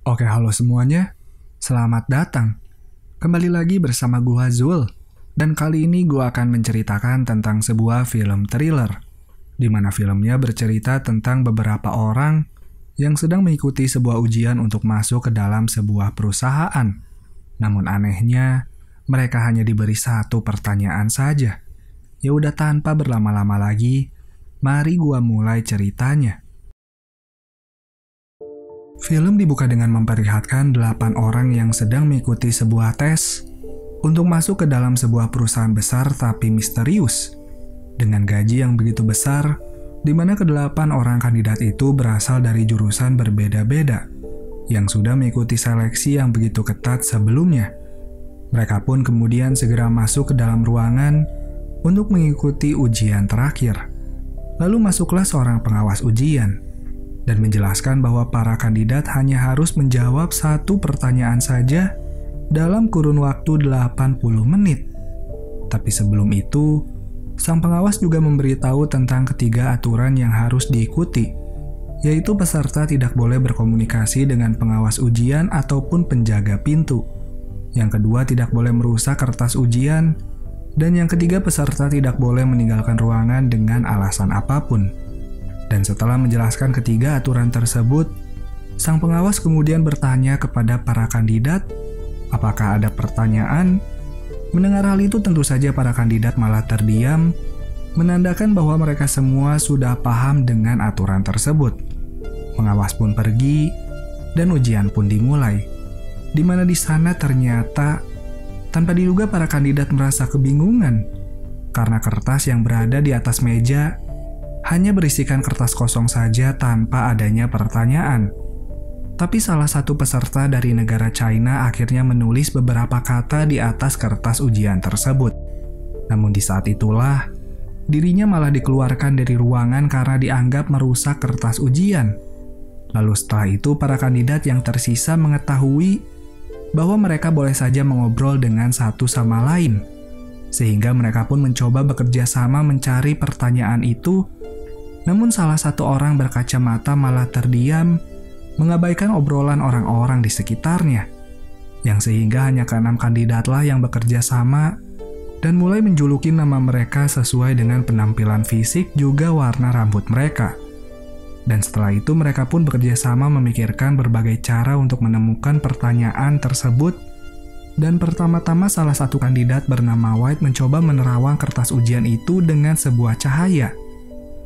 Oke, halo semuanya. Selamat datang. Kembali lagi bersama gua Zul. Dan kali ini gua akan menceritakan tentang sebuah film thriller, di mana filmnya bercerita tentang beberapa orang yang sedang mengikuti sebuah ujian untuk masuk ke dalam sebuah perusahaan. Namun anehnya, mereka hanya diberi satu pertanyaan saja. Ya udah, tanpa berlama-lama lagi, mari gua mulai ceritanya. Film dibuka dengan memperlihatkan 8 orang yang sedang mengikuti sebuah tes untuk masuk ke dalam sebuah perusahaan besar tapi misterius, dengan gaji yang begitu besar, di mana ke-8 orang kandidat itu berasal dari jurusan berbeda-beda, yang sudah mengikuti seleksi yang begitu ketat sebelumnya. Mereka pun kemudian segera masuk ke dalam ruangan untuk mengikuti ujian terakhir. Lalu masuklah seorang pengawas ujian dan menjelaskan bahwa para kandidat hanya harus menjawab satu pertanyaan saja dalam kurun waktu 80 menit. Tapi sebelum itu, sang pengawas juga memberitahu tentang ketiga aturan yang harus diikuti, yaitu peserta tidak boleh berkomunikasi dengan pengawas ujian ataupun penjaga pintu. Yang kedua, tidak boleh merusak kertas ujian. Dan yang ketiga, peserta tidak boleh meninggalkan ruangan dengan alasan apapun. Dan setelah menjelaskan ketiga aturan tersebut, sang pengawas kemudian bertanya kepada para kandidat, apakah ada pertanyaan? Mendengar hal itu tentu saja para kandidat malah terdiam, menandakan bahwa mereka semua sudah paham dengan aturan tersebut. Pengawas pun pergi, dan ujian pun dimulai. Di mana di sana ternyata, tanpa diduga para kandidat merasa kebingungan, karena kertas yang berada di atas meja hanya berisikan kertas kosong saja tanpa adanya pertanyaan. Tapi salah satu peserta dari negara China akhirnya menulis beberapa kata di atas kertas ujian tersebut. Namun di saat itulah, dirinya malah dikeluarkan dari ruangan karena dianggap merusak kertas ujian. Lalu setelah itu para kandidat yang tersisa mengetahui bahwa mereka boleh saja mengobrol dengan satu sama lain. Sehingga mereka pun mencoba bekerja sama mencari pertanyaan itu. Namun salah satu orang berkacamata malah terdiam, mengabaikan obrolan orang-orang di sekitarnya, yang sehingga hanya ke-6 kandidatlah yang bekerja sama dan mulai menjuluki nama mereka sesuai dengan penampilan fisik juga warna rambut mereka. Dan setelah itu mereka pun bekerja sama memikirkan berbagai cara untuk menemukan pertanyaan tersebut. Dan pertama-tama salah satu kandidat bernama White mencoba menerawang kertas ujian itu dengan sebuah cahaya.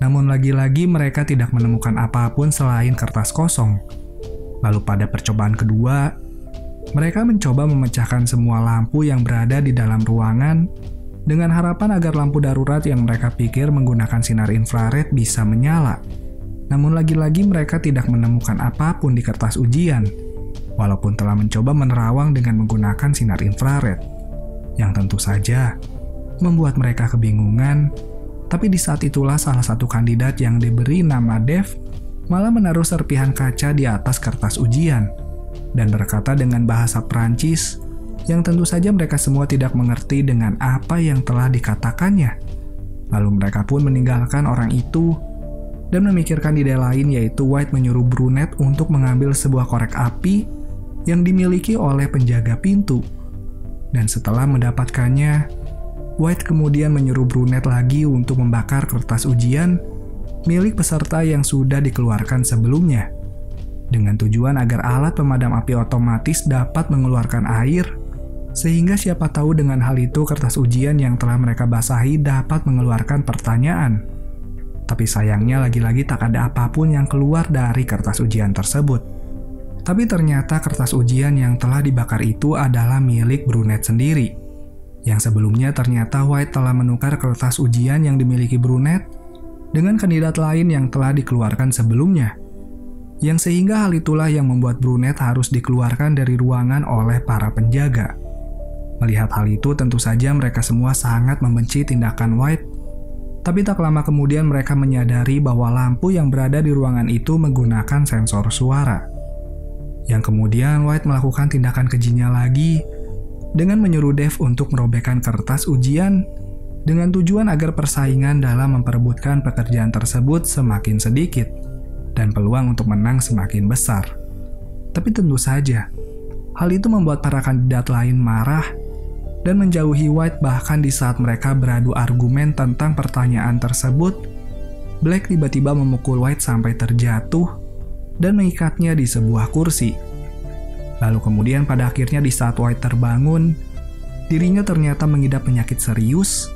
Namun lagi-lagi mereka tidak menemukan apapun selain kertas kosong. Lalu pada percobaan kedua, mereka mencoba memecahkan semua lampu yang berada di dalam ruangan dengan harapan agar lampu darurat yang mereka pikir menggunakan sinar infrared bisa menyala. Namun lagi-lagi mereka tidak menemukan apapun di kertas ujian, walaupun telah mencoba menerawang dengan menggunakan sinar infrared, yang tentu saja membuat mereka kebingungan. Tapi di saat itulah salah satu kandidat yang diberi nama Dev malah menaruh serpihan kaca di atas kertas ujian dan berkata dengan bahasa Prancis yang tentu saja mereka semua tidak mengerti dengan apa yang telah dikatakannya. Lalu mereka pun meninggalkan orang itu dan memikirkan ide lain, yaitu White menyuruh Brunette untuk mengambil sebuah korek api yang dimiliki oleh penjaga pintu. Dan setelah mendapatkannya, White kemudian menyuruh Brunette lagi untuk membakar kertas ujian milik peserta yang sudah dikeluarkan sebelumnya, dengan tujuan agar alat pemadam api otomatis dapat mengeluarkan air, sehingga siapa tahu dengan hal itu kertas ujian yang telah mereka basahi dapat mengeluarkan pertanyaan. Tapi sayangnya lagi-lagi tak ada apapun yang keluar dari kertas ujian tersebut. Tapi ternyata kertas ujian yang telah dibakar itu adalah milik Brunette sendiri. Yang sebelumnya ternyata White telah menukar kertas ujian yang dimiliki Brunette dengan kandidat lain yang telah dikeluarkan sebelumnya. Yang sehingga hal itulah yang membuat Brunette harus dikeluarkan dari ruangan oleh para penjaga. Melihat hal itu tentu saja mereka semua sangat membenci tindakan White. Tapi tak lama kemudian mereka menyadari bahwa lampu yang berada di ruangan itu menggunakan sensor suara. Yang kemudian White melakukan tindakan kejinya lagi dengan menyuruh Dev untuk merobekkan kertas ujian dengan tujuan agar persaingan dalam memperebutkan pekerjaan tersebut semakin sedikit dan peluang untuk menang semakin besar. Tapi tentu saja, hal itu membuat para kandidat lain marah dan menjauhi White. Bahkan di saat mereka beradu argumen tentang pertanyaan tersebut, Black tiba-tiba memukul White sampai terjatuh dan mengikatnya di sebuah kursi. Lalu kemudian pada akhirnya di saat White terbangun, dirinya ternyata mengidap penyakit serius,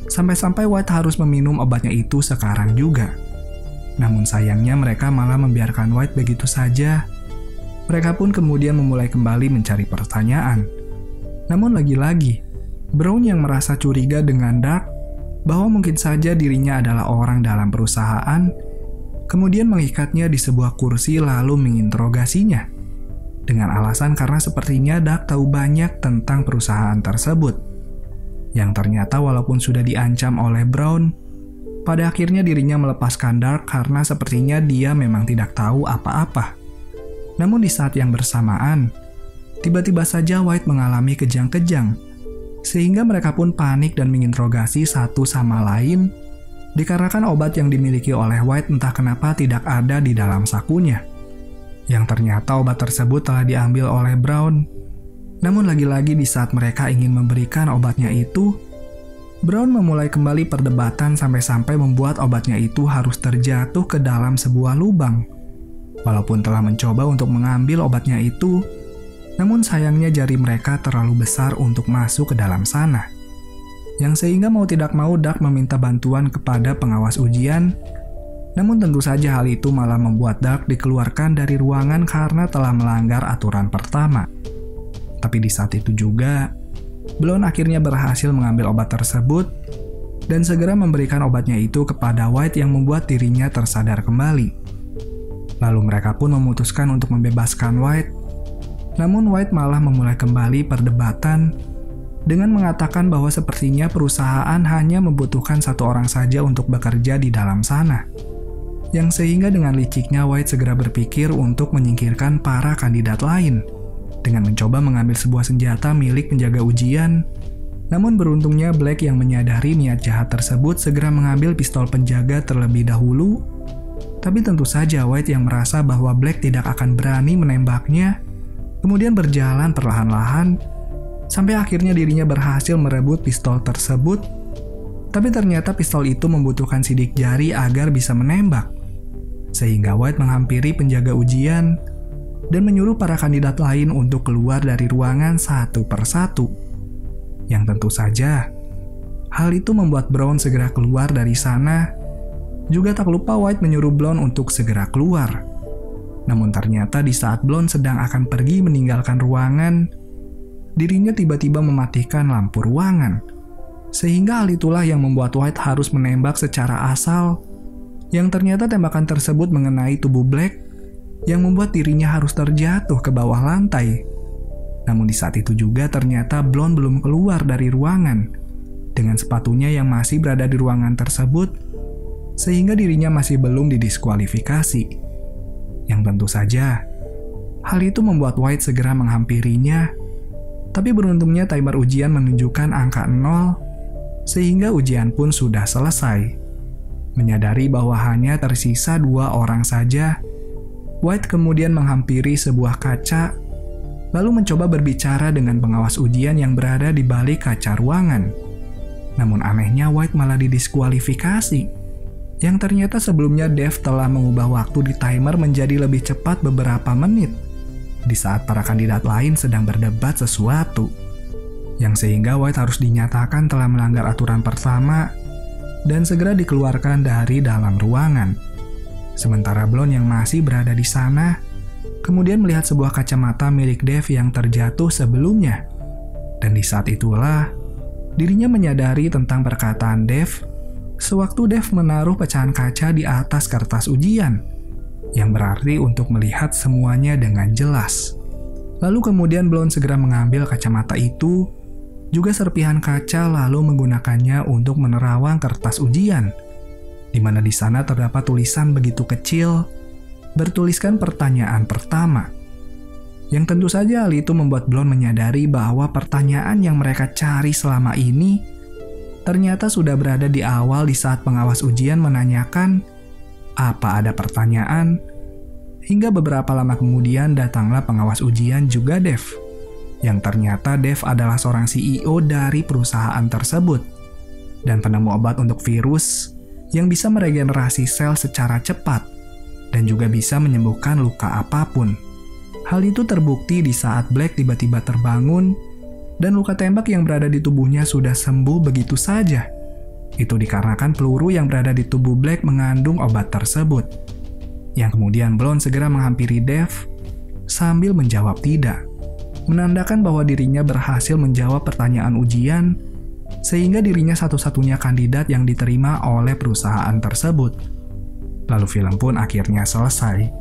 sampai-sampai White harus meminum obatnya itu sekarang juga. Namun sayangnya mereka malah membiarkan White begitu saja. Mereka pun kemudian memulai kembali mencari pertanyaan. Namun lagi-lagi, Brown yang merasa curiga dengan Dark bahwa mungkin saja dirinya adalah orang dalam perusahaan, kemudian mengikatnya di sebuah kursi lalu menginterogasinya. Dengan alasan karena sepertinya Dark tahu banyak tentang perusahaan tersebut. Yang ternyata walaupun sudah diancam oleh Brown, pada akhirnya dirinya melepaskan Dark karena sepertinya dia memang tidak tahu apa-apa. Namun di saat yang bersamaan, tiba-tiba saja White mengalami kejang-kejang, sehingga mereka pun panik dan menginterogasi satu sama lain, dikarenakan obat yang dimiliki oleh White entah kenapa tidak ada di dalam sakunya. Yang ternyata obat tersebut telah diambil oleh Brown. Namun lagi-lagi di saat mereka ingin memberikan obatnya itu, Brown memulai kembali perdebatan sampai-sampai membuat obatnya itu harus terjatuh ke dalam sebuah lubang. Walaupun telah mencoba untuk mengambil obatnya itu, namun sayangnya jari mereka terlalu besar untuk masuk ke dalam sana. Yang sehingga mau tidak mau Dark meminta bantuan kepada pengawas ujian. Namun tentu saja hal itu malah membuat Dark dikeluarkan dari ruangan karena telah melanggar aturan pertama. Tapi di saat itu juga, Blonde akhirnya berhasil mengambil obat tersebut dan segera memberikan obatnya itu kepada White yang membuat dirinya tersadar kembali. Lalu mereka pun memutuskan untuk membebaskan White. Namun White malah memulai kembali perdebatan dengan mengatakan bahwa sepertinya perusahaan hanya membutuhkan satu orang saja untuk bekerja di dalam sana. Yang sehingga dengan liciknya White segera berpikir untuk menyingkirkan para kandidat lain dengan mencoba mengambil sebuah senjata milik penjaga ujian. Namun beruntungnya Black yang menyadari niat jahat tersebut segera mengambil pistol penjaga terlebih dahulu. Tapi tentu saja White yang merasa bahwa Black tidak akan berani menembaknya, kemudian berjalan perlahan-lahan, sampai akhirnya dirinya berhasil merebut pistol tersebut. Tapi ternyata pistol itu membutuhkan sidik jari agar bisa menembak. Sehingga White menghampiri penjaga ujian dan menyuruh para kandidat lain untuk keluar dari ruangan satu persatu. Yang tentu saja, hal itu membuat Brown segera keluar dari sana. Juga tak lupa White menyuruh Blonde untuk segera keluar. Namun ternyata di saat Blonde sedang akan pergi meninggalkan ruangan, dirinya tiba-tiba mematikan lampu ruangan. Sehingga hal itulah yang membuat White harus menembak secara asal, yang ternyata tembakan tersebut mengenai tubuh Black, yang membuat dirinya harus terjatuh ke bawah lantai. Namun di saat itu juga ternyata Blonde belum keluar dari ruangan, dengan sepatunya yang masih berada di ruangan tersebut, sehingga dirinya masih belum didiskualifikasi. Yang tentu saja, hal itu membuat White segera menghampirinya, tapi beruntungnya timer ujian menunjukkan angka 0, sehingga ujian pun sudah selesai. Menyadari bahwa hanya tersisa 2 orang saja, White kemudian menghampiri sebuah kaca, lalu mencoba berbicara dengan pengawas ujian yang berada di balik kaca ruangan. Namun anehnya White malah didiskualifikasi. Yang ternyata sebelumnya Dev telah mengubah waktu di timer menjadi lebih cepat beberapa menit, di saat para kandidat lain sedang berdebat sesuatu. Yang sehingga White harus dinyatakan telah melanggar aturan pertama dan segera dikeluarkan dari dalam ruangan. Sementara Blonde yang masih berada di sana, kemudian melihat sebuah kacamata milik Dev yang terjatuh sebelumnya. Dan di saat itulah, dirinya menyadari tentang perkataan Dev sewaktu Dev menaruh pecahan kaca di atas kertas ujian, yang berarti untuk melihat semuanya dengan jelas. Lalu kemudian Blonde segera mengambil kacamata itu, juga serpihan kaca, lalu menggunakannya untuk menerawang kertas ujian, di mana di sana terdapat tulisan begitu kecil, bertuliskan pertanyaan pertama. Yang tentu saja hal itu membuat Blonde menyadari bahwa pertanyaan yang mereka cari selama ini ternyata sudah berada di awal di saat pengawas ujian menanyakan, "Apa ada pertanyaan?" Hingga beberapa lama kemudian datanglah pengawas ujian juga Dev. Yang ternyata Dev adalah seorang CEO dari perusahaan tersebut dan penemu obat untuk virus yang bisa meregenerasi sel secara cepat dan juga bisa menyembuhkan luka apapun. Hal itu terbukti di saat Black tiba-tiba terbangun dan luka tembak yang berada di tubuhnya sudah sembuh begitu saja. Itu dikarenakan peluru yang berada di tubuh Black mengandung obat tersebut. Yang kemudian Blonde segera menghampiri Dev sambil menjawab tidak, menandakan bahwa dirinya berhasil menjawab pertanyaan ujian sehingga dirinya satu-satunya kandidat yang diterima oleh perusahaan tersebut. Lalu film pun akhirnya selesai.